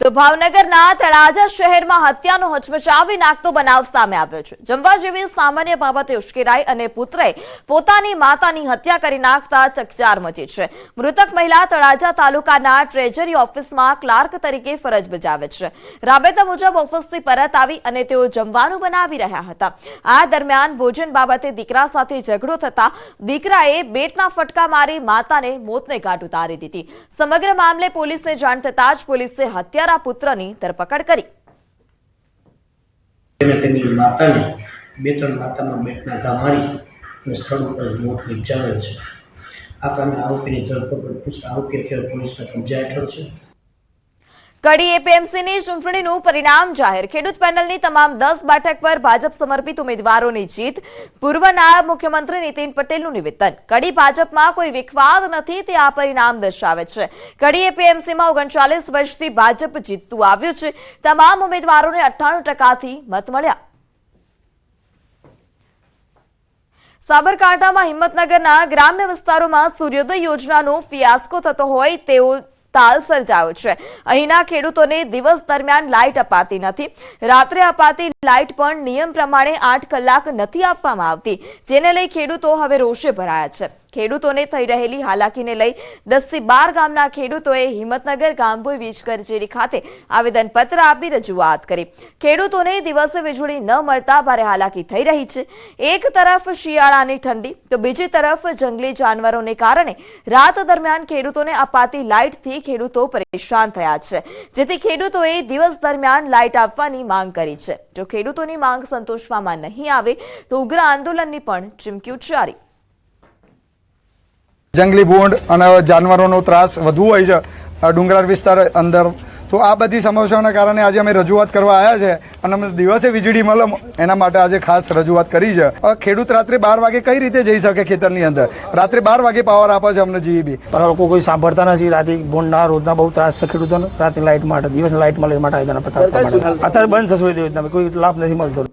તો ભાવનગરના તળાજા શહેરમાં હત્યાનો હચમચાવી નાખતો બનાવ સામે આવ્યો છે। જમવા જેવી સામાન્ય બાબતે ઉશ્કેરાઈ અને પુત્રએ પોતાની માતાની હત્યા કરી નાખતા ચકચાર મચી છે। મૃતક મહિલા તળાજા તાલુકાના ટ્રેજરી ઓફિસમાં ક્લાર્ક તરીકે ફરજ બજાવે છે। રાબેતા મુજબ ઓફિસથી પરત આવી અને તેઓ જમવાનું બનાવી રહ્યા હતા। આ દરમિયાન ભોજન બાબતે દીકરા સાથે ઝઘડો થતા દીકરાએ બેટના ફટકા મારી માતાને મોતને ઘાટ ઉતારી દીધી। સમગ્ર મામલે પોલીસને જાણ થતાં જ પોલીસે હત્યારા પુત્રની ધરપકડ કરી। તેની માતાને બે-ત્રણ માતામાં બેટના ઘા મારી અને સ્થળ ઉપર મોત નિપજાવેલ છે। આ કામે આરોપીની ધરપકડ આરોપી અત્યારે પોલીસના કબજા હેઠળ છે। કડી એપીએમસીની ચૂંટણીનું પરિણામ જાહેર। ખેડૂત પેનલની તમામ 10 બેઠક પર ભાજપ સમર્પિત ઉમેદવારોની જીત। પૂર્વ નાયબ મુખ્યમંત્રી નીતિન પટેલનું નિવેદન। કડી ભાજપમાં કોઈ વિખવાદ નથી તે આ પરિણામ દર્શાવે છે। કડી એપીએમસીમાં 39 વર્ષથી ભાજપ જીતતું આવ્યું છે। તમામ ઉમેદવારોને 98%થી મત મળ્યા। સાબરકાંઠામાં હિંમતનગરના ગ્રામ્ય વિસ્તારોમાં સૂર્યોદય યોજનાનો ફિયાસ્કો થતો હોય તેવો તાલ સર્જાયો છે। અહીંના ખેડૂતોને દિવસ દરમિયાન લાઇટ અપાતી નથી। રાત્રે અપાતી લાઇટ પણ નિયમ પ્રમાણે 8 કલાક નથી આપવામાં આવતી, જેને લઈ ખેડૂતો હવે રોષે ભરાયા છે। ખેડૂતોને થઈ રહેલી હાલાકીને લઈ 10 થી 12 ગામના ખેડૂતોએ હિંમતનગર ગામભોઈ વીજ કચેરી ખાતે આવેદનપત્ર આપી રજૂઆત કરી। ખેડૂતોને દિવસે વીજળી ન મળતા ભારે હાલાકી થઈ રહી છે। એક તરફ શિયાળાની ઠંડી તો બીજી તરફ જંગલી જાનવરોને કારણે રાત દરમિયાન ખેડૂતોને અપાતી લાઇટથી ખેડૂતો પરેશાન થયા છે, જેથી ખેડૂતોએ દિવસ દરમિયાન લાઇટ આપવાની માંગ કરી છે। જો ખેડૂતોની માંગ સંતોષવામાં નહીં આવે તો ઉગ્ર આંદોલનની પણ ચીમકી ઉચ્ચારી। જંગલી ભૂંડ અને જાનવરોનો ત્રાસ વધુ હોય છે ડુંગરાળ વિસ્તાર અંદર, તો આ બધી સમસ્યાઓના કારણે આજે અમે રજૂઆત કરવા આવ્યા છે અને અમે દિવસે વીજળી મળે એના માટે આજે ખાસ રજૂઆત કરી છે। ખેડૂત રાત્રે 12 વાગે કઈ રીતે જઈ શકે ખેતરની અંદર? રાત્રે 12 વાગે પાવર આપે છે અમને જીઈબી, પણ લોકો કોઈ સાંભળતા નથી। રાતે ભૂંડના રોજના બહુ ત્રાસ છે ખેડૂતોને, રાતે લાઇટ માટે, દિવસ લાઇટ મળે માટે આવેદન પત્ર આપવા માટે અત્યારે બંધ છે સૂર્યોદય યોજના, કોઈ લાભ નથી મળતો।